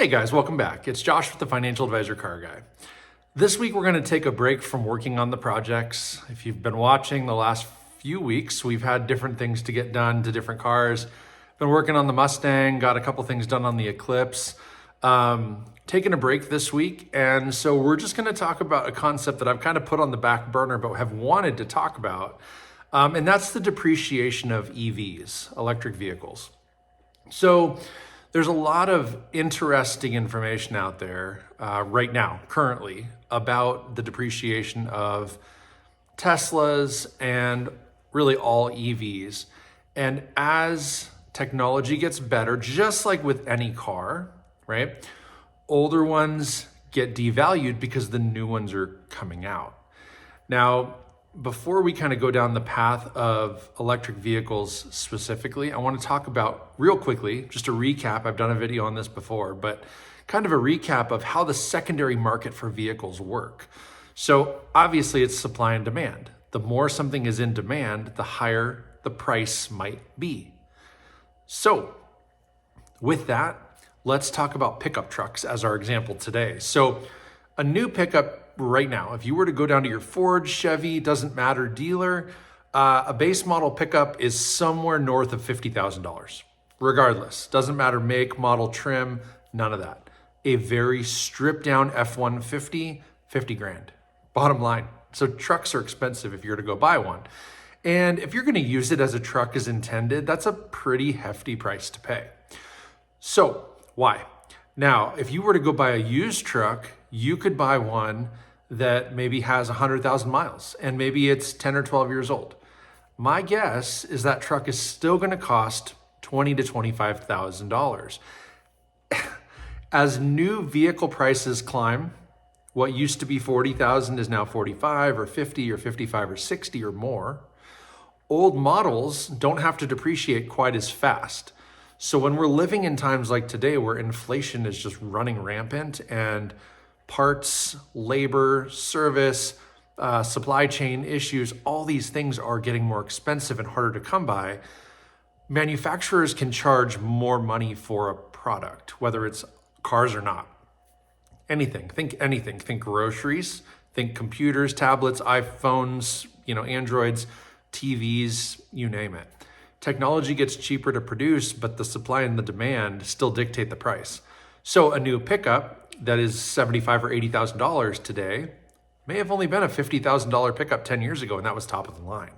Hey guys, welcome back. It's Josh with the Financial Advisor Car Guy. This week we're going to take a break from working on the projects. If you've been watching the last few weeks, we've had different things to get done to different cars. Been working on the Mustang, got a couple things done on the Eclipse. Taking a break this week, and so we're just going to talk about a concept that I've kind of put on the back burner but have wanted to talk about, and that's the depreciation of EVs, electric vehicles. So there's a lot of interesting information out there right now, currently, about the depreciation of Teslas and really all EVs. And as technology gets better, just like with any car, right? Older ones get devalued because the new ones are coming out. Now, before we kind of go down the path of electric vehicles specifically, I want to talk about real quickly, just a recap. I've done a video on this before, but kind of a recap of how the secondary market for vehicles work. So obviously it's supply and demand. The more something is in demand, the higher the price might be. So with that, let's talk about pickup trucks as our example today. So a new pickup right now, if you were to go down to your Ford, Chevy, doesn't matter, dealer, a base model pickup is somewhere north of $50,000. Regardless, doesn't matter make, model, trim, none of that. A very stripped down F-150, 50 grand. Bottom line. So trucks are expensive if you're to go buy one. And if you're going to use it as a truck as intended, that's a pretty hefty price to pay. So why? Now, if you were to go buy a used truck, you could buy one that maybe has 100,000 miles and maybe it's 10 or 12 years old. My guess is that truck is still going to cost $20,000 to $25,000. As new vehicle prices climb, what used to be 40,000 is now 45 or 50 or 55 or 60 or more. Old models don't have to depreciate quite as fast. So when we're living in times like today where inflation is just running rampant and parts, labor, service, supply chain issues, all these things are getting more expensive and harder to come by, manufacturers can charge more money for a product, whether it's cars or not. Anything, think groceries, think computers, tablets, iPhones, Androids, TVs, you name it. Technology gets cheaper to produce, but the supply and the demand still dictate the price. So a new pickup that is $75,000 or $80,000 today may have only been a $50,000 pickup 10 years ago, and that was top of the line.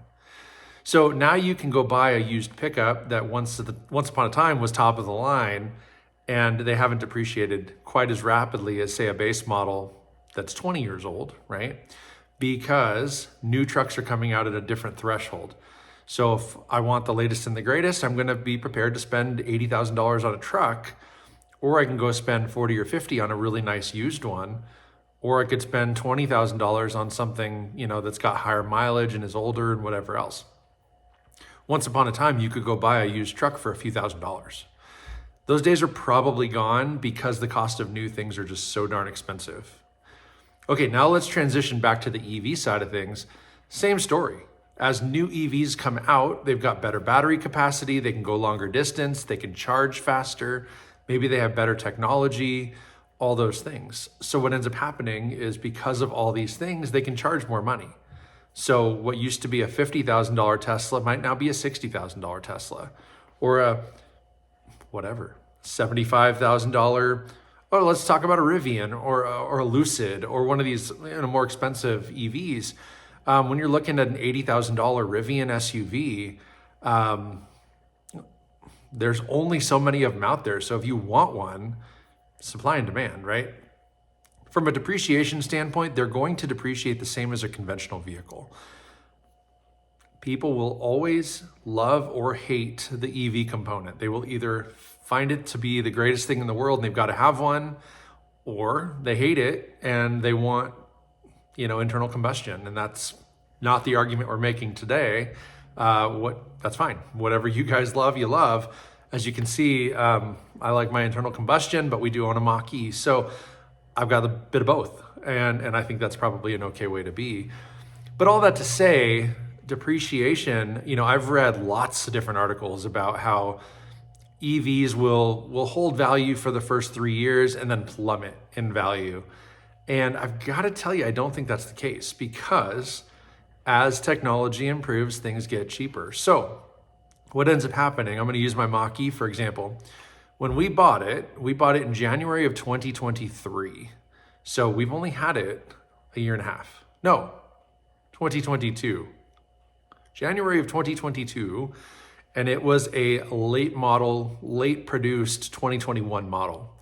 So now you can go buy a used pickup that once upon a time was top of the line, and they haven't depreciated quite as rapidly as, say, a base model that's 20 years old, right? Because new trucks are coming out at a different threshold. So if I want the latest and the greatest, I'm going to be prepared to spend $80,000 on a truck, or I can go spend 40 or 50 on a really nice used one, or I could spend $20,000 on something, that's got higher mileage and is older and whatever else. Once upon a time, you could go buy a used truck for a few $1,000s. Those days are probably gone because the cost of new things are just so darn expensive. Okay, now let's transition back to the EV side of things. Same story. As new EVs come out, they've got better battery capacity, they can go longer distance, they can charge faster, maybe they have better technology, all those things. So what ends up happening is because of all these things, they can charge more money. So what used to be a $50,000 Tesla might now be a $60,000 Tesla, or a $75,000, or let's talk about a Rivian or a Lucid or one of these more expensive EVs. When you're looking at an $80,000 Rivian SUV, there's only so many of them out there. So if you want one, supply and demand, right? From a depreciation standpoint, they're going to depreciate the same as a conventional vehicle. People will always love or hate the EV component. They will either find it to be the greatest thing in the world and they've got to have one, or they hate it and they want internal combustion, and that's not the argument we're making today. That's fine. Whatever you guys love, you love. As you can see, I like my internal combustion, but we do own a Mach-E, so I've got a bit of both, and I think that's probably an okay way to be. But all that to say, depreciation, I've read lots of different articles about how EVs will hold value for the first 3 years and then plummet in value. And I've got to tell you, I don't think that's the case, because as technology improves, things get cheaper. So what ends up happening, I'm going to use my Mach-E for example. When we bought it in January of 2023. So we've only had it a year and a half. No, 2022. January of 2022. And it was a late model, late produced 2021 model.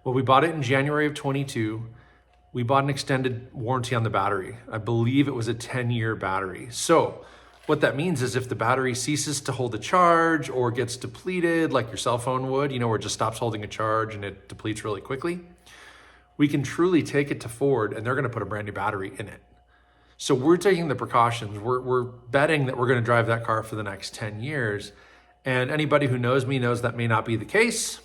Well, we bought it in January of 22. We bought an extended warranty on the battery. I believe it was a 10-year battery. So what that means is if the battery ceases to hold a charge or gets depleted like your cell phone would, where it just stops holding a charge and it depletes really quickly, we can truly take it to Ford and they're gonna put a brand new battery in it. So we're taking the precautions. We're betting that we're gonna drive that car for the next 10 years. And anybody who knows me knows that may not be the case.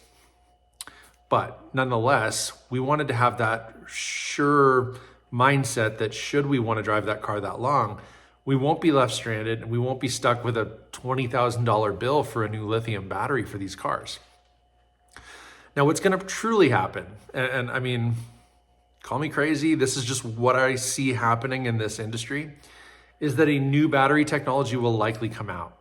But nonetheless, we wanted to have that sure mindset that should we want to drive that car that long, we won't be left stranded and we won't be stuck with a $20,000 bill for a new lithium battery for these cars. Now, what's going to truly happen, and I mean, call me crazy, this is just what I see happening in this industry, is that a new battery technology will likely come out.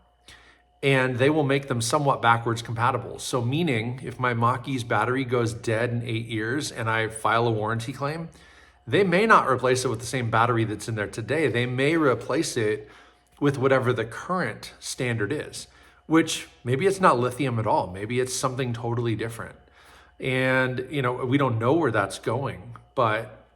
And they will make them somewhat backwards compatible. So meaning if my Mach-E's battery goes dead in 8 years and I file a warranty claim, they may not replace it with the same battery that's in there today. They may replace it with whatever the current standard is, which maybe it's not lithium at all. Maybe it's something totally different. And we don't know where that's going, but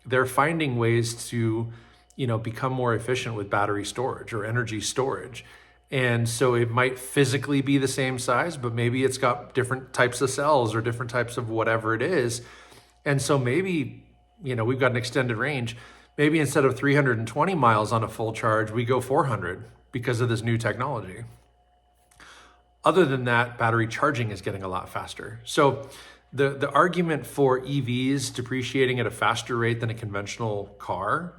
they're finding ways to become more efficient with battery storage or energy storage. And so it might physically be the same size, but maybe it's got different types of cells or different types of whatever it is. And so maybe, we've got an extended range. Maybe instead of 320 miles on a full charge, we go 400 because of this new technology. Other than that, battery charging is getting a lot faster. So the argument for EVs depreciating at a faster rate than a conventional car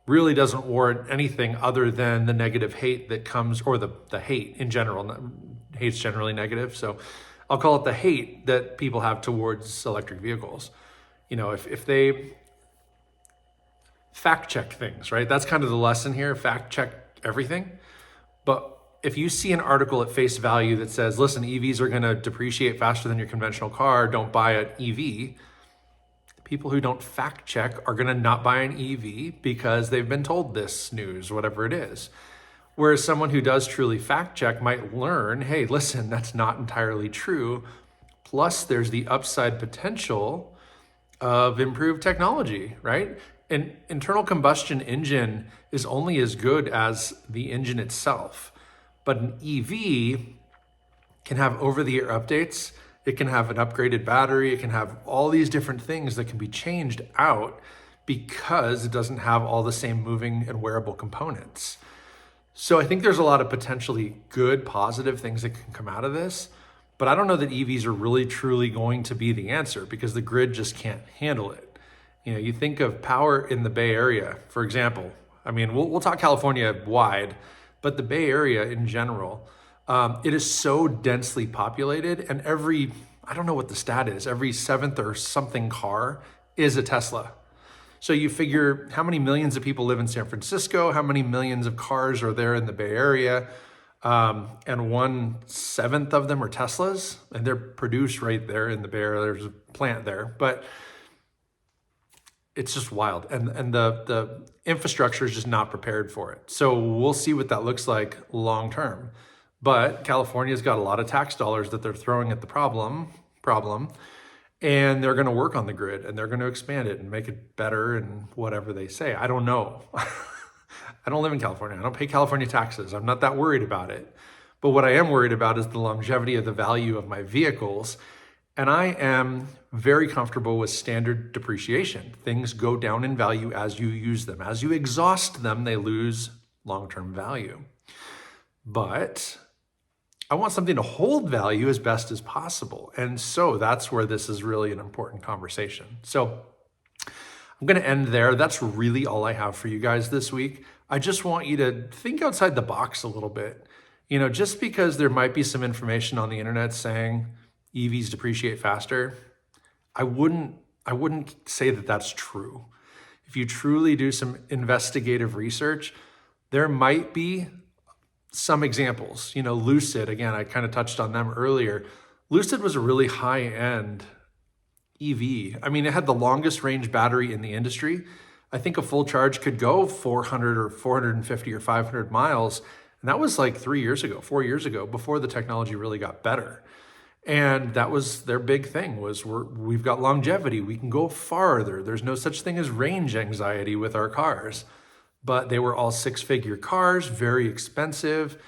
really doesn't warrant anything other than the negative hate that comes, or the hate in general. Hate's generally negative, so I'll call it the hate that people have towards electric vehicles. If they fact check things, right? That's kind of the lesson here, fact check everything. But if you see an article at face value that says, listen, EVs are gonna depreciate faster than your conventional car, don't buy an EV, people who don't fact check are gonna not buy an EV because they've been told this news, whatever it is. Whereas someone who does truly fact check might learn, hey, listen, that's not entirely true. Plus there's the upside potential of improved technology, right? An internal combustion engine is only as good as the engine itself. But an EV can have over-the-air updates. It can have an upgraded battery. It can have all these different things that can be changed out because it doesn't have all the same moving and wearable components. So I think there's a lot of potentially good, positive things that can come out of this, but I don't know that EVs are really truly going to be the answer because the grid just can't handle it. You think of power in the Bay Area, for example. I mean, we'll talk California wide, but the Bay Area in general, it is so densely populated, and I don't know what the stat is, every seventh or something car is a Tesla. So you figure how many millions of people live in San Francisco, how many millions of cars are there in the Bay Area, and 1/7 of them are Teslas, and they're produced right there in the Bay Area. There's a plant there, but it's just wild. And the infrastructure is just not prepared for it. So we'll see what that looks like long term. But California's got a lot of tax dollars that they're throwing at the problem, and they're gonna work on the grid and they're gonna expand it and make it better and whatever they say. I don't know. I don't live in California. I don't pay California taxes. I'm not that worried about it. But what I am worried about is the longevity of the value of my vehicles. And I am very comfortable with standard depreciation. Things go down in value as you use them. As you exhaust them, they lose long-term value. But I want something to hold value as best as possible. And so that's where this is really an important conversation. So I'm going to end there. That's really all I have for you guys this week. I just want you to think outside the box a little bit. Just because there might be some information on the internet saying EVs depreciate faster, I wouldn't say that that's true. If you truly do some investigative research, there might be some examples. Lucid, again, I kind of touched on them earlier. Lucid was a really high-end EV. I mean, it had the longest range battery in the industry. I think a full charge could go 400 or 450 or 500 miles. And that was like 4 years ago, before the technology really got better. And that was their big thing, was we've got longevity. We can go farther. There's no such thing as range anxiety with our cars. But they were all six-figure cars, very expensive.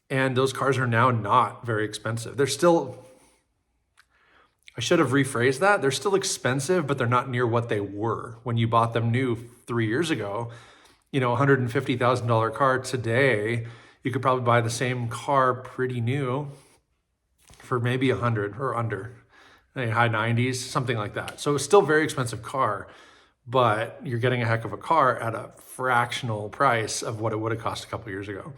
And those cars are now not very expensive. They're still, I should have rephrased that. They're still expensive, but they're not near what they were when you bought them new 3 years ago. $150,000 car today, you could probably buy the same car pretty new for maybe 100 or under, high 90s, something like that. So it's still a very expensive car, but you're getting a heck of a car at a fractional price of what it would have cost a couple years ago.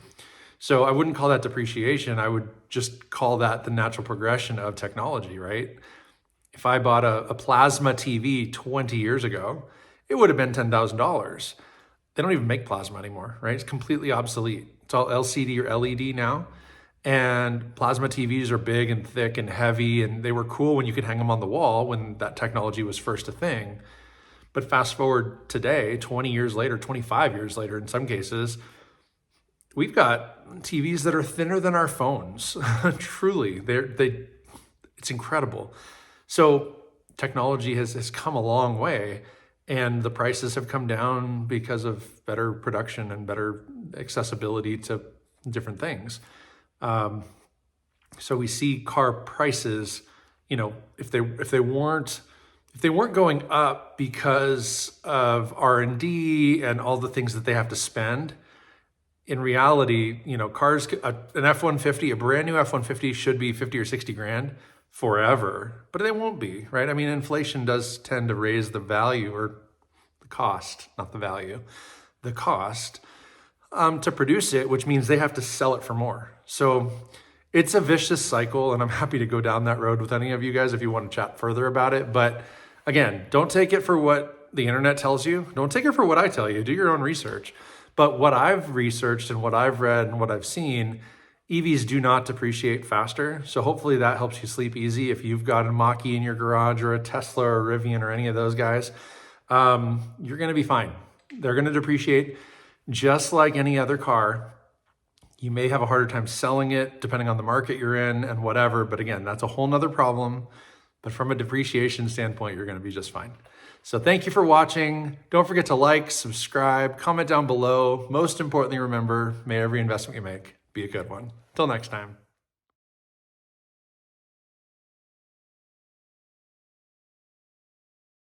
So I wouldn't call that depreciation. I would just call that the natural progression of technology, right? If I bought a plasma TV 20 years ago, it would have been $10,000. They don't even make plasma anymore, right? It's completely obsolete. It's all LCD or LED now. And plasma TVs are big and thick and heavy, and they were cool when you could hang them on the wall when that technology was first a thing. But fast forward today, 20 years later, 25 years later in some cases, we've got TVs that are thinner than our phones. Truly, it's incredible. So technology has come a long way, and the prices have come down because of better production and better accessibility to different things. So we see car prices, if they weren't going up because of R&D and all the things that they have to spend, in reality, cars, an F-150, a brand new F-150 should be 50 or 60 grand forever, but they won't be, right? I mean, inflation does tend to raise the value, or the cost, not the value, the cost to produce it, which means they have to sell it for more. So it's a vicious cycle, and I'm happy to go down that road with any of you guys if you want to chat further about it. But again, don't take it for what the internet tells you. Don't take it for what I tell you. Do your own research. But what I've researched and what I've read and what I've seen, EVs do not depreciate faster. So hopefully that helps you sleep easy. If you've got a Mach-E in your garage or a Tesla or a Rivian or any of those guys, you're going to be fine. They're going to depreciate just like any other car. You may have a harder time selling it depending on the market you're in and whatever. But again, that's a whole nother problem. But from a depreciation standpoint, you're going to be just fine. So thank you for watching. Don't forget to like, subscribe, comment down below. Most importantly, remember, may every investment you make be a good one. Till next time.